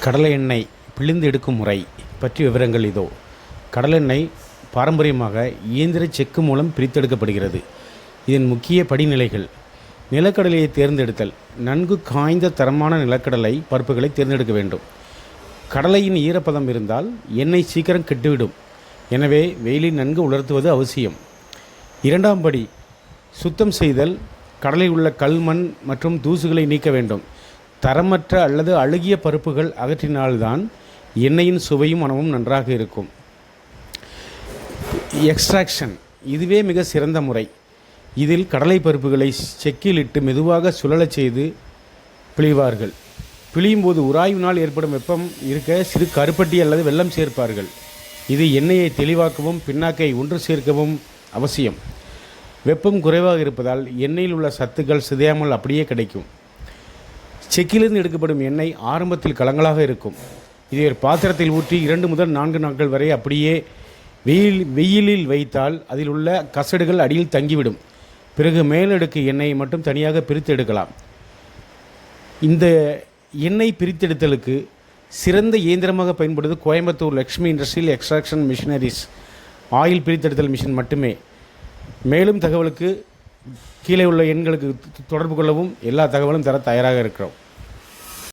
கடலை எண்ணெய் பிழிந்து எடுக்கும் முறை பற்றிய விவரங்கள் இதோ. கடலெண்ணெய் பாரம்பரியமாக இயந்திர செக்கு மூலம் பிரித்தெடுக்கப்படுகிறது. இதன் முக்கிய படிநிலைகள்: நிலக்கடலையை தேர்ந்தெடுத்தல். நன்கு காய்ந்த தரமான நிலக்கடலை பருப்புகளை தேர்ந்தெடுக்க வேண்டும். கடலையின் ஈரப்பதம் இருந்தால் எண்ணெய் சீக்கிரம் கெட்டுவிடும். எனவே வெயிலில் நன்கு உலர்த்துவது அவசியம். இரண்டாம் படி சுத்தம் செய்தல். கடலில் உள்ள கல், மண் மற்றும் தூசுகளை நீக்க வேண்டும். தரமற்ற அல்லது அழுகிய பருப்புகள் அகற்றினால்தான் எண்ணெயின் சுவையும் மணமும் நன்றாக இருக்கும். எக்ஸ்ட்ராக்ஷன் இதுவே மிக சிறந்த முறை. இதில் கடலை பருப்புகளை செக்கில் இட்டு மெதுவாக சுழலச் செய்து பிழிவார்கள். பிழியும் போது உராய்வினால் ஏற்படும் வெப்பம் இருக்க சிறு கருப்பட்டி அல்லது வெல்லம் சேர்ப்பார்கள். இது எண்ணெயை தெளிவாக்கவும் பின்னாக்கை ஒன்று சேர்க்கவும் அவசியம். வெப்பம் குறைவாக இருப்பதால் எண்ணெயில் உள்ள சத்துக்கள் சிதையாமல் அப்படியே கிடைக்கும். செக்கிலிருந்து எடுக்கப்படும் எண்ணெய் ஆரம்பத்தில் கலங்களாக இருக்கும். இதை ஒரு பாத்திரத்தில் ஊற்றி 2 முதல் 4 நாட்கள் வரை அப்படியே வெயிலில் வைத்தால் அதில் உள்ள கசடுகள் அடியில் தங்கிவிடும். பிறகு மேலடுக்கு எண்ணெயை மட்டும் தனியாக பிரித்து எடுக்கலாம். இந்த எண்ணெய் பிரித்தெடுத்தலுக்கு சிறந்த இயந்திரமாக பயன்படுவது Coimbatore Lakshmi industrial extraction machineries oil பிரித்தெடுத்தல் மிஷின் மட்டுமே. மேலும் தகவலுக்கு கீழே உள்ள எண்களுக்கு தொடர்பு கொள்ளவும். எல்லா தகவலும் தர தயாராக இருக்கிறோம்.